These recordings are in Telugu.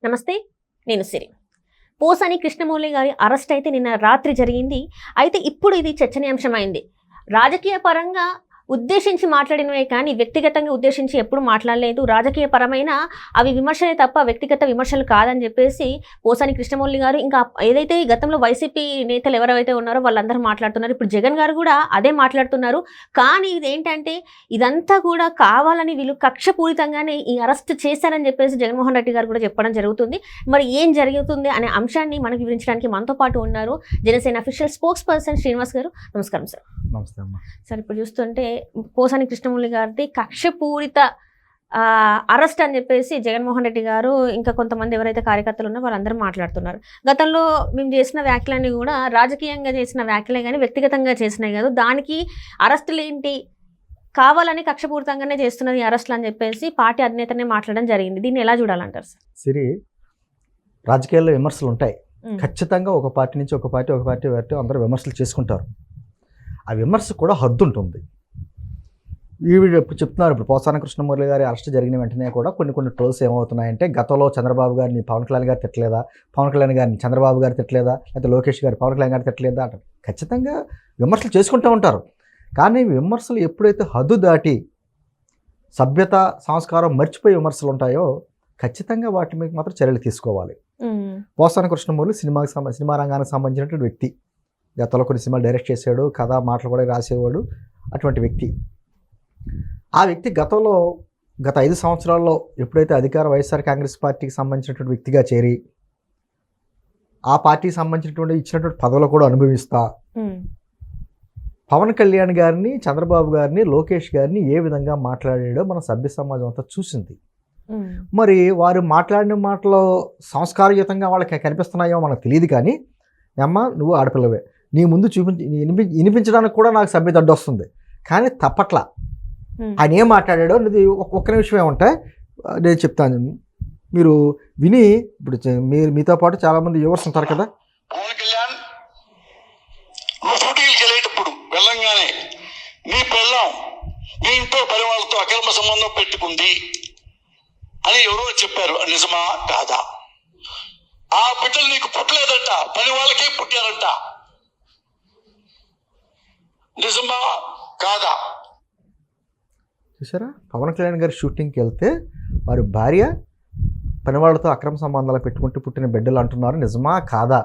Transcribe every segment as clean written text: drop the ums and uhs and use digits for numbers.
నమస్తే, నేను సిరి. పోసాని కృష్ణమౌళి గారి అరెస్ట్ అయితే నిన్న రాత్రి జరిగింది. అయితే ఇప్పుడు ఇది చర్చనీయాంశమైంది. రాజకీయ పరంగా ఉద్దేశించి మాట్లాడినవే కానీ వ్యక్తిగతంగా ఉద్దేశించి ఎప్పుడు మాట్లాడలేదు. రాజకీయ పరమైన అవి విమర్శలే తప్ప వ్యక్తిగత విమర్శలు కాదని చెప్పేసి పోసాని కృష్ణమౌళి గారు, ఇంకా ఏదైతే గతంలో వైసీపీ నేతలు ఎవరైతే ఉన్నారో వాళ్ళందరూ మాట్లాడుతున్నారు. ఇప్పుడు జగన్ గారు కూడా అదే మాట్లాడుతున్నారు. కానీ ఇదేంటంటే ఇదంతా కూడా కావాలని వీళ్ళు కక్షపూరితంగానే ఈ అరెస్ట్ చేశారని చెప్పేసి జగన్మోహన్ రెడ్డి గారు కూడా చెప్పడం జరుగుతుంది. మరి ఏం జరుగుతుంది అనే అంశాన్ని మనకు వివరించడానికి మనతో పాటు ఉన్నారు Janasena official spokes person Srinivas గారు. నమస్కారం సార్. నమస్తే అమ్మా. సార్, ఇప్పుడు చూస్తుంటే పోసాని కృష్ణమౌళి గారిది కక్షపూరిత అరెస్ట్ అని చెప్పేసి జగన్మోహన్ రెడ్డి గారు ఇంకా కొంతమంది ఎవరైతే కార్యకర్తలు ఉన్నారో వాళ్ళందరూ మాట్లాడుతున్నారు. గతంలో మేము చేసిన వ్యాఖ్యలన్నీ కూడా రాజకీయంగా చేసిన వ్యాఖ్యలే కానీ వ్యక్తిగతంగా చేసినాయి కాదు. దానికి అరెస్టులు ఏంటి, కావాలని కక్షపూరితంగానే చేస్తున్నది అరెస్టులు అని చెప్పేసి పార్టీ అధినేతనే మాట్లాడడం జరిగింది. దీన్ని ఎలా చూడాలంటారు సార్? సిరి, రాజకీయాల్లో విమర్శలు ఉంటాయి. ఖచ్చితంగా ఒక పార్టీ నుంచి ఒక పార్టీ అందరూ విమర్శలు చేసుకుంటారు. ఆ విమర్శ కూడా హద్దు ఉంటుంది. ఇప్పుడు చెప్తున్నారు, ఇప్పుడు పోసాని కృష్ణమౌళి గారి అరెస్ట్ జరిగిన వెంటనే కూడా కొన్ని ట్రోల్స్ ఏమవుతున్నాయంటే, గతంలో చంద్రబాబు గారిని పవన్ కళ్యాణ్ గారు తిట్టలేదా, పవన్ కళ్యాణ్ గారిని చంద్రబాబు గారు తిట్టలేదా, లేకపోతే లోకేష్ గారు పవన్ కళ్యాణ్ గారు తిట్టలేదా అంటారు. ఖచ్చితంగా విమర్శలు చేసుకుంటూ ఉంటారు. కానీ విమర్శలు ఎప్పుడైతే హద్దు దాటి సభ్యత సంస్కారం మర్చిపోయి విమర్శలు ఉంటాయో ఖచ్చితంగా వాటి మీద మాత్రం చర్యలు తీసుకోవాలి. పోసాని కృష్ణమౌళి సినిమా రంగానికి సంబంధించినటువంటి వ్యక్తి. గతంలో కొన్ని సినిమాలు డైరెక్ట్ చేశాడు, కథ మాటలు కూడా రాసేవాడు. అటువంటి వ్యక్తి, ఆ వ్యక్తి గత 5 సంవత్సరాల్లో ఎప్పుడైతే అధికార వైఎస్ఆర్ కాంగ్రెస్ పార్టీకి సంబంధించినటువంటి వ్యక్తిగా చేరి ఆ పార్టీకి సంబంధించినటువంటి ఇచ్చినటువంటి పదవులు కూడా అనుభవిస్తా పవన్ కళ్యాణ్ గారిని, చంద్రబాబు గారిని, లోకేష్ గారిని ఏ విధంగా మాట్లాడాడో మన సభ్య సమాజం అంతా చూసింది. మరి వారు మాట్లాడిన మాటలు సంస్కారయుతంగా వాళ్ళకి కనిపిస్తున్నాయో మనకు తెలియదు. కానీ అమ్మ, నువ్వు ఆడపిల్లవే, నీ ముందు వినిపించడానికి కూడా నాకు సభ్యత అడ్డొస్తుంది. కానీ తప్పట్లా ఆయన ఏం మాట్లాడాడో ఇది ఒక్క నిమిషమే ఉంటాయి, నేను చెప్తాను. మీరు విని, ఇప్పుడు మీతో పాటు చాలా మంది వ్యూవర్స్ ఉంటారు కదా. పవన్ కళ్యాణ్, నువ్వు షూటింగ్కి వెళ్ళేటప్పుడు వెళ్ళంగానే నీ పెళ్ళం మీ ఇంట్లో పని వాళ్ళతో అక్రమ సంబంధం పెట్టుకుంది అని ఎవరో చెప్పారు. నిజమా కాదా? ఆ బిడ్డలు నీకు పుట్టలేదంట, పని వాళ్ళకే పుట్టారంట. నిజమా కాదా? చూసారా, పవన్ కళ్యాణ్ గారి షూటింగ్కి వెళ్తే వారి భార్య పని వాళ్ళతో అక్రమ సంబంధాలు పెట్టుకుంటూ పుట్టిన బిడ్డలు అంటున్నారు. నిజమా కాదా?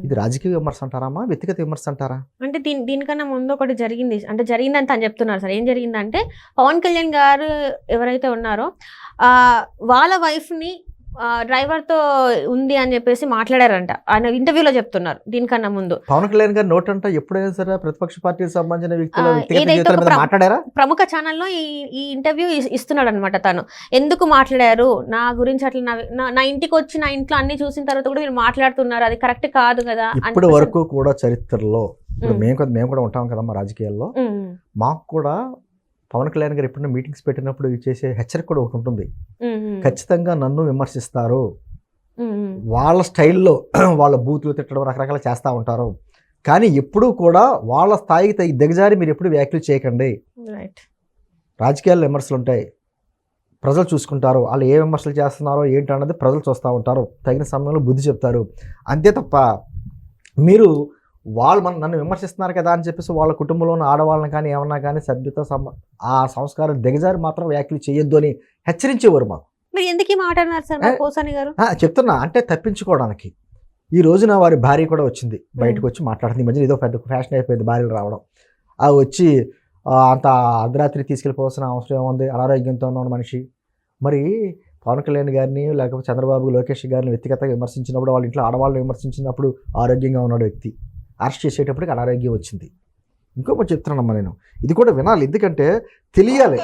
ఇది రాజకీయ విమర్శ అంటారమ్మా, వ్యక్తిగత విమర్శ అంటారా? అంటే దీనికన్నా ముందు ఒకటి జరిగింది, అంటే జరిగిందని తను చెప్తున్నారు సార్. ఏం జరిగిందంటే, పవన్ కళ్యాణ్ గారు ఎవరైతే ఉన్నారో వాళ్ళ వైఫ్ని డ్రైవర్తో ఉంది అని చెప్పేసి మాట్లాడారంట. ఆయన ఇంటర్వ్యూలో చెప్తున్నారు. దీనికన్నా ముందు పవన్ కళ్యాణ్ గారు నోట్ అంట ఎప్పుడైనా సరే ప్రతిపక్ష పార్టీకి సంబంధించిన వ్యక్తులు మాట్లాడారా? ప్రముఖ ఛానల్లో ఈ ఇంటర్వ్యూ ఇస్తున్నాడు అనమాట. తను ఎందుకు మాట్లాడారు నా గురించి, అట్లా నా ఇంటికి వచ్చి నా ఇంట్లో అన్ని చూసిన తర్వాత కూడా మీరు మాట్లాడుతున్నారు, అది కరెక్ట్ కాదు కదా. ఇప్పటి వరకు కూడా చరిత్రలో మేము కూడా ఉంటాం కదమ్మా రాజకీయాల్లో, మాకు కూడా పవన్ కళ్యాణ్ గారు ఎప్పుడైనా మీటింగ్స్ పెట్టినప్పుడు చేసే హెచ్చరిక కూడా ఒకటి ఉంటుంది. ఖచ్చితంగా నన్ను విమర్శిస్తారు, వాళ్ళ స్టైల్లో వాళ్ళ బూతులు తిట్టడం రకరకాలు చేస్తూ ఉంటారు. కానీ ఎప్పుడూ కూడా వాళ్ళ స్థాయికి దిగజారి మీరు ఎప్పుడు వ్యాఖ్యలు చేయకండి. రాజకీయాల్లో విమర్శలు ఉంటాయి, ప్రజలు చూసుకుంటారు. వాళ్ళు ఏ విమర్శలు చేస్తున్నారో ఏంటన్నది ప్రజలు చూస్తూ ఉంటారు, తగిన సమయంలో బుద్ధి చెప్తారు. అంతే తప్ప మీరు నన్ను విమర్శిస్తున్నారు కదా అని చెప్పేసి వాళ్ళ కుటుంబంలో ఉన్న ఆడవాళ్ళని కానీ ఏమన్నా కానీ సభ్యత ఆ సంస్కారం దిగజారి మాత్రం వ్యాఖ్యలు చేయొద్దు అని హెచ్చరించేవారు మాకు. మీరు ఎందుకు మాట్లాడినారు సార్ పోసాని గారు? చెప్తున్నా, అంటే తప్పించుకోవడానికి. ఈ రోజున వారి భార్య కూడా వచ్చింది, బయటకు వచ్చి మాట్లాడుతుంది. ఈ మధ్య ఏదో పెద్ద ఫ్యాషన్ అయిపోయింది భార్యలు రావడం. అవి వచ్చి అంత అర్ధరాత్రి తీసుకెళ్ళిపోవాల్సిన అవసరం ఏముంది, అనారోగ్యంతో ఉన్న మనిషి. మరి పవన్ కళ్యాణ్ గారిని లేకపోతే చంద్రబాబు, లోకేష్ గారిని వ్యక్తిగతంగా విమర్శించినప్పుడు, వాళ్ళ ఇంట్లో ఆడవాళ్ళని విమర్శించినప్పుడు ఆరోగ్యంగా ఉన్నాడు వ్యక్తి. అరెస్ట్ చేసేటప్పటికి అనారోగ్యం వచ్చింది. ఇంకొకటి చెప్తున్నానమ్మా, నేను ఇది కూడా వినాలి, ఎందుకంటే తెలియాలి.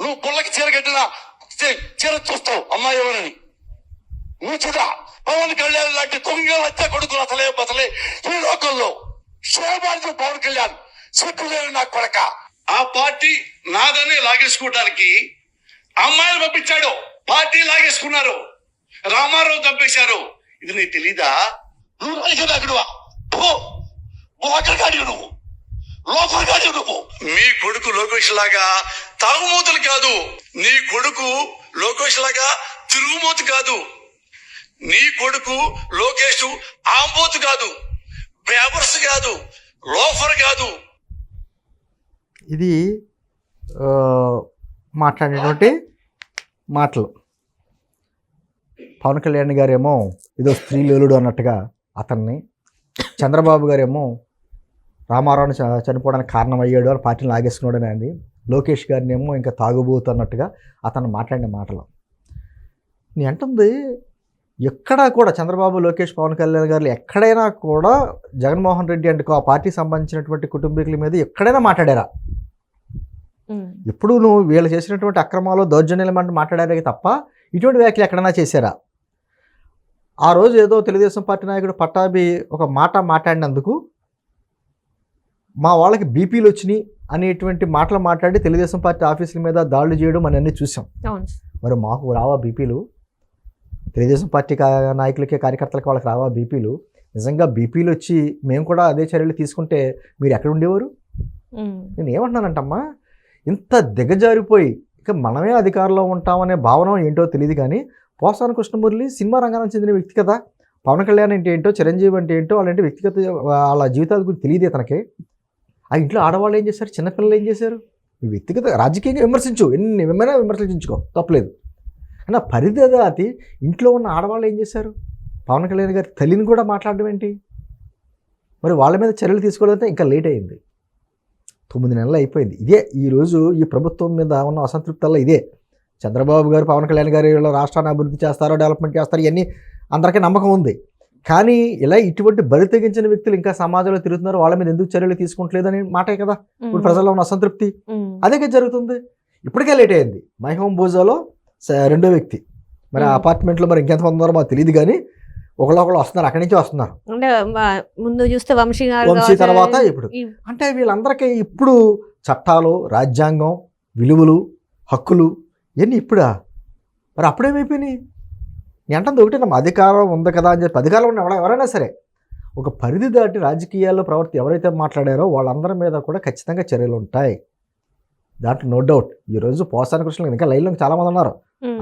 నువ్వు పుల్లకి చీర కట్టిన చీర చూస్తావు అమ్మాయి ఎవరని నువ్వు చూడ. పవన్ కళ్యాణ్ లాంటి తొంగ కొడుకులు అసలే ఈ లోకంలో శోభాను. పవన్ కళ్యాణ్ సిగ్గులేని నా కొడక. ఆ పార్టీ నాదని లాగేసుకోవడానికి అమ్మాయిలు పంపించాడు, పార్టీ లాగేసుకున్నారు, రామారావు చంపేశారు. ఇది నీకు తెలీదా? నువ్వు రాజకీయ నాయకుడువా? నువ్వు లోఫర్ గాడు నువ్వు. మీ కొడుకు లోకేష్ లాగా తాగుమూతలు కాదు, నీ కొడుకు లోకేష్ లాగా తిరుగుమూతు కాదు, నీ కొడుకు లోకేష్ ఆంబోతు కాదు, పేపర్స్ కాదు, లోఫర్ కాదు. ఇది మాట్లాడేటువంటి మాటలు. పవన్ కళ్యాణ్ గారేమో ఏదో స్త్రీలేలుడు అన్నట్టుగా అతన్ని, చంద్రబాబు గారేమో రామారావుని చనిపోవడానికి కారణం అయ్యాడు అని పార్టీని లాగేసుకున్నాడు అని, లోకేష్ గారిని ఏమో ఇంకా తాగుబోతు అన్నట్టుగా అతను మాట్లాడిన మాటలు. నేను అంటుంది ఎక్కడా కూడా చంద్రబాబు, లోకేష్, పవన్ కళ్యాణ్ గారు ఎక్కడైనా కూడా జగన్మోహన్ రెడ్డి అంటే ఆ పార్టీకి సంబంధించినటువంటి కుటుంబీకుల మీద ఎక్కడైనా మాట్లాడారా? ఎప్పుడు నువ్వు వీళ్ళు చేసినటువంటి అక్రమాలు, దౌర్జన్యాలు అంటే మాట్లాడారే తప్ప ఇటువంటి వ్యాఖ్యలు ఎక్కడైనా చేశారా? ఆ రోజు ఏదో తెలుగుదేశం పార్టీ నాయకుడు పట్టాభి ఒక మాట మాట్లాడినందుకు మా వాళ్ళకి బీపీలు వచ్చినాయి అనేటువంటి మాటలు మాట్లాడి తెలుగుదేశం పార్టీ ఆఫీసుల మీద దాడులు చేయడం అని అన్నీ చూసాం. మరి మాకు రావా బీపీలు? తెలుగుదేశం పార్టీ నాయకులకి, కార్యకర్తలకి వాళ్ళకి రావా బీపీలు? నిజంగా బీపీలు వచ్చి మేము కూడా అదే చర్యలు తీసుకుంటే మీరు ఎక్కడ ఉండేవారు? నేను ఏమంటున్నానంటమ్మా, ఇంత దిగజారిపోయి ఇక మనమే అధికారంలో ఉంటామనే భావన ఏంటో తెలియదు. కానీ పోసాన కృష్ణమురళి సినిమా రంగానికి చెందిన వ్యక్తి కదా. పవన్ కళ్యాణ్ అంటే ఏంటో, చిరంజీవి అంటే ఏంటో, అలాంటి వ్యక్తిగత వాళ్ళ జీవితాల గురించి తెలియదు అతనికి. ఆ ఇంట్లో ఆడవాళ్ళు ఏం చేశారు, చిన్నపిల్లలు ఏం చేశారు? ఈ వ్యక్తిగత రాజకీయంగా విమర్శించు, ఎన్ని ఏమైనా విమర్శించుకో, తప్పలేదు. అన్న పరిధి దాటి ఇంట్లో ఉన్న ఆడవాళ్ళు ఏం చేశారు? పవన్ కళ్యాణ్ గారి తల్లిని కూడా మాట్లాడడం ఏంటి? మరి వాళ్ళ మీద చర్యలు తీసుకోవడంతో ఇంకా లేట్ అయింది. 9 నెలలు అయిపోయింది. ఇదే ఈరోజు ఈ ప్రభుత్వం మీద ఉన్న అసంతృప్తల్లో ఇదే. చంద్రబాబు గారు, పవన్ కళ్యాణ్ గారు వీళ్ళు రాష్ట్రాన్ని అభివృద్ధి చేస్తారో, డెవలప్మెంట్ చేస్తారో, ఇవన్నీ అందరికీ నమ్మకం ఉంది. కానీ ఇలా ఇటువంటి బరి తెగించిన వ్యక్తులు ఇంకా సమాజంలో తిరుగుతున్నారు, వాళ్ళ మీద ఎందుకు చర్యలు తీసుకుంటలేదు అనే మాటే కదా ఇప్పుడు ప్రజల్లో ఉన్న అసంతృప్తి. అదే కదా జరుగుతుంది. ఇప్పటికే లేట్ అయింది. మై హోమ్ బోజాలో రెండో వ్యక్తి, మరి ఆ అపార్ట్మెంట్లో మరి ఇంకెంతమంది ఉన్నారో మాకు తెలియదు, కానీ ఒకళ్ళు వస్తున్నారు, అక్కడి నుంచి వస్తున్నారు. అంటే ముందు చూస్తే వంశీ తర్వాత ఇప్పుడు అంటే వీళ్ళందరికీ ఇప్పుడు చట్టాలు, రాజ్యాంగం, విలువలు, హక్కులు ఇవన్నీ ఇప్పుడా? మరి అప్పుడేమైపోయినాయి? ఏంటంటే ఒకటి నమ్మ అధికారం ఉంది కదా అని చెప్పి అధికారం ఉన్న ఎవరైనా సరే ఒక పరిధి దాటి రాజకీయాల్లో ఎవరైతే మాట్లాడారో వాళ్ళందరి మీద కూడా ఖచ్చితంగా చర్యలు ఉంటాయి. దాంట్లో నో డౌట్. ఈరోజు పోసాన కృష్ణ ఇంకా లైన్లో చాలామంది ఉన్నారు.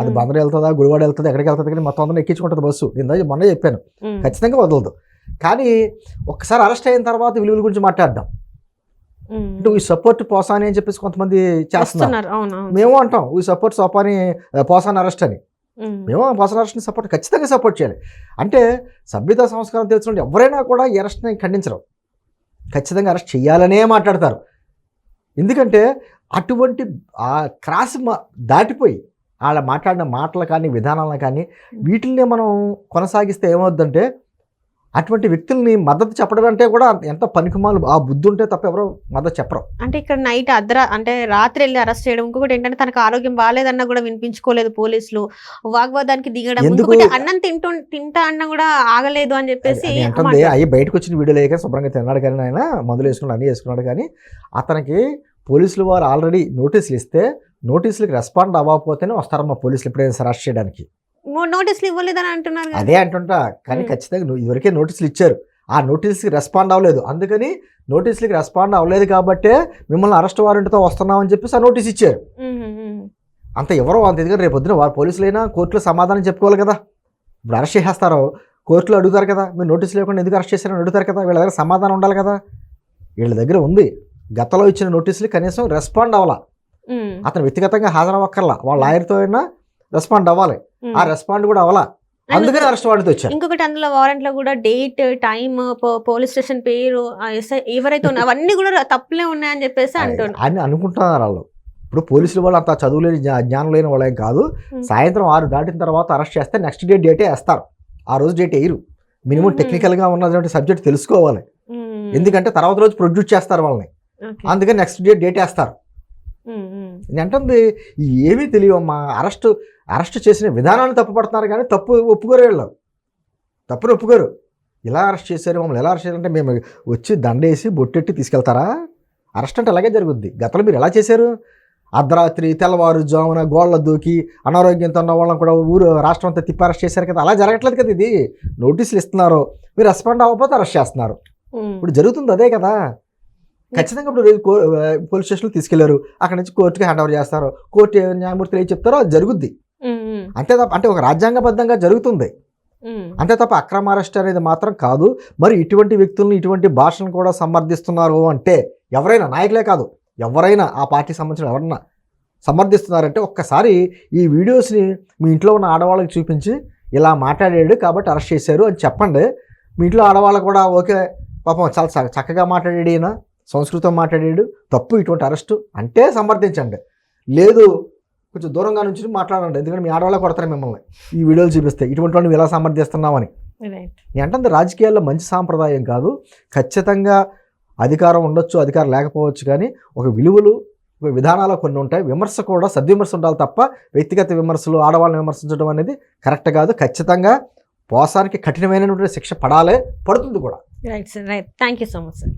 అది బందరు వెళ్తుందా, గుడివాడ వెళ్తుంది, ఎక్కడికి వెళ్తుంది, కానీ మొత్తం అందరూ ఎక్కించుకుంటుంది బస్సు. నేను మొన్న చెప్పాను, ఖచ్చితంగా వదలదు. కానీ ఒక్కసారి అరెస్ట్ అయిన తర్వాత విలువల గురించి మాట్లాడదాం. అంటే ఈ సపోర్ట్ పోసాని అని చెప్పేసి కొంతమంది చేస్తున్నారు. మేము అంటాం ఈ సపోర్ట్ పోసాని అరెస్ట్ అని. మేము పోసాని అరెస్ట్ని ఖచ్చితంగా సపోర్ట్ చేయాలి. అంటే సభ్యతా సంస్కారం తెలుసుకుంటే ఎవరైనా కూడా ఈ అరెస్ట్ని ఖండించరు, ఖచ్చితంగా అరెస్ట్ చేయాలనే మాట్లాడతారు. ఎందుకంటే అటువంటి ఆ క్రాస్ దాటిపోయి వాళ్ళ మాట్లాడిన మాటలు కానీ, విధానాలను కానీ వీటిల్ని మనం కొనసాగిస్తే ఏమవుద్దంటే అటువంటి వ్యక్తుల్ని మద్దతు చెప్పడం అంటే కూడా ఎంత పనికిమాలు, ఆ బుద్ధి ఉంటే తప్ప ఎవరో మద్దతు చెప్పరు. అంటే ఇక్కడ నైట్ అంటే రాత్రి వెళ్ళి అరెస్ట్ చేయడం. ఇంకొకటి ఏంటంటే తనకు ఆరోగ్యం బాగాలేదన్నా కూడా వినిపించుకోలేదు పోలీసులు, వాగ్వాదానికి దిగడం. ఇంకొకటి అన్నం తింటా అన్న కూడా ఆగలేదు అని చెప్పేసి అంటే అవి బయటకు వచ్చిన వీడియో లేక శుభ్రంగా తిన్నాడు, కానీ ఆయన మందులు వేసుకున్నాడు, అన్నీ వేసుకున్నాడు. కానీ అతనికి పోలీసులు వారు ఆల్రెడీ నోటీసులు ఇస్తే నోటీసులకు రెస్పాండ్ అవ్వకపోతేనే వస్తారమ్మా పోలీసులు ఎప్పుడైనా అరెస్ట్ చేయడానికి. నోటీసులు ఇవ్వలేదని అంటున్నారు. అదే అంటుంటా. కానీ ఖచ్చితంగా ఇదివరకే నోటీసులు ఇచ్చారు, ఆ నోటీసులకి రెస్పాండ్ అవ్వలేదు. అందుకని నోటీసులకి రెస్పాండ్ అవ్వలేదు కాబట్టే మిమ్మల్ని అరెస్ట్ వారెంట్తో వస్తున్నామని చెప్పేసి ఆ నోటీస్ ఇచ్చారు. అంత ఎవరో అంత. ఎందుకంటే రేపు పొద్దున వారు పోలీసులైనా కోర్టులో సమాధానం చెప్పుకోవాలి కదా. ఇప్పుడు అరెస్ట్ చేసేస్తారో కోర్టులో అడుగుతారు కదా, మీరు నోటీసులు లేకుండా ఎందుకు అరెస్ట్ చేశారని అడుగుతారు కదా. వీళ్ళ దగ్గర సమాధానం ఉండాలి కదా. వీళ్ళ దగ్గర ఉంది. గతంలో ఇచ్చిన నోటీసులు కనీసం రెస్పాండ్ అవ్వాలా, అతను వ్యక్తిగతంగా హాజరవ్వక్కర్లా, వాళ్ళ లాయర్తో అయినా రెస్పాండ్ అవ్వాలి. ఆ రెస్పాండ్ కూడా అవ్వాలా, అందుకని అరెస్ట్ వారెంట్ వచ్చారు. ఇంకొకటి అందులో వారెంట్ లో కూడా డేట్, టైమ్, పోలీస్ స్టేషన్ పేరు, ఎవరైతే ఉన్నా అవన్నీ కూడా తప్పులే ఉన్నాయని చెప్పేసి అంటున్నారు అని అనుకుంటున్నారు వాళ్ళు. ఇప్పుడు పోలీసులు వాళ్ళు అంత చదువు లేని, జ్ఞానం లేని వాళ్ళు ఏం కాదు. సాయంత్రం 6 దాటిన తర్వాత అరెస్ట్ చేస్తే నెక్స్ట్ డేటే వేస్తారు. ఆ రోజు డేట్ వేయరు. మినిమం టెక్నికల్గా ఉన్నటువంటి సబ్జెక్ట్ తెలుసుకోవాలి. ఎందుకంటే తర్వాత రోజు ప్రొడ్యూస్ చేస్తారు వాళ్ళని, అందుకని నెక్స్ట్ డేట్ వేస్తారు. నేను అంటుంది ఏమీ తెలియమ్మా. అరెస్ట్ చేసిన విధానాన్ని తప్పుపడుతున్నారు కానీ తప్పు ఒప్పుకోరు. వీళ్ళు తప్పును ఒప్పుకోరు. ఇలా అరెస్ట్ చేశారు, మమ్మల్ని ఎలా అరెస్ట్ చేశారంటే మేము వచ్చి దండేసి బొట్టెట్టి తీసుకెళ్తారా? అరెస్ట్ అంటే అలాగే జరుగుద్ది. గతంలో మీరు ఎలా చేశారు? అర్ధరాత్రి తెల్లవారుజామున గోళ్ళ దూకి అనారోగ్యంతో ఉన్న వాళ్ళని కూడా రాష్ట్రం అంతా తిప్పి అరెస్ట్ చేశారు కదా. అలా జరగట్లేదు కదా. ఇది నోటీసులు ఇస్తున్నారు, మీరు రెస్పాండ్ అవ్వకపోతే అరెస్ట్ చేస్తున్నారు. ఇప్పుడు జరుగుతుంది అదే కదా. ఖచ్చితంగా ఇప్పుడు పోలీస్ స్టేషన్లో తీసుకెళ్లారు, అక్కడ నుంచి కోర్టుకి హ్యాండ్ ఓవర్ చేస్తారు, కోర్టు న్యాయమూర్తులు ఏం చెప్తారో అది జరుగుద్ది. అంతే తప్ప అంటే ఒక రాజ్యాంగబద్ధంగా జరుగుతుంది, అంతే తప్ప అక్రమ అరెస్ట్ అనేది మాత్రం కాదు. మరి ఇటువంటి వ్యక్తులను ఇటువంటి భాషను కూడా సమర్థిస్తున్నారు అంటే ఎవరైనా, నాయకులే కాదు ఎవరైనా, ఆ పార్టీకి సంబంధించిన ఎవరన్నా సమర్థిస్తున్నారంటే ఒక్కసారి ఈ వీడియోస్ని మీ ఇంట్లో ఉన్న ఆడవాళ్ళకి చూపించి ఇలా మాట్లాడాడు కాబట్టి అరెస్ట్ చేశారు అని చెప్పండి. మీ ఇంట్లో ఆడవాళ్ళు కూడా ఓకే పాపం చాలా చక్కగా మాట్లాడాడు, ఈయన సంస్కృతం మాట్లాడాడు, తప్పు ఇటువంటి అరెస్టు అంటే సమర్థించండి. లేదు కొంచెం దూరంగా నుంచి మాట్లాడండి, ఎందుకంటే మీ ఆడవాళ్ళ కొడతారు మిమ్మల్ని ఈ వీడియోలు చూపిస్తే, ఇటువంటి వాళ్ళు ఎలా సమర్థిస్తున్నామని. అంటే రాజకీయాల్లో మంచి సాంప్రదాయం కాదు. ఖచ్చితంగా అధికారం ఉండొచ్చు, అధికారం లేకపోవచ్చు, కానీ ఒక విలువలు విధానాలు కొన్ని ఉంటాయి. విమర్శ కూడా సద్విమర్శ ఉండాలి తప్ప వ్యక్తిగత విమర్శలు, ఆడవాళ్ళని విమర్శించడం అనేది కరెక్ట్ కాదు. ఖచ్చితంగా పోసానికి కఠినమైనటువంటి శిక్ష పడుతుంది కూడా. Right sir, right. Thank you so much sir.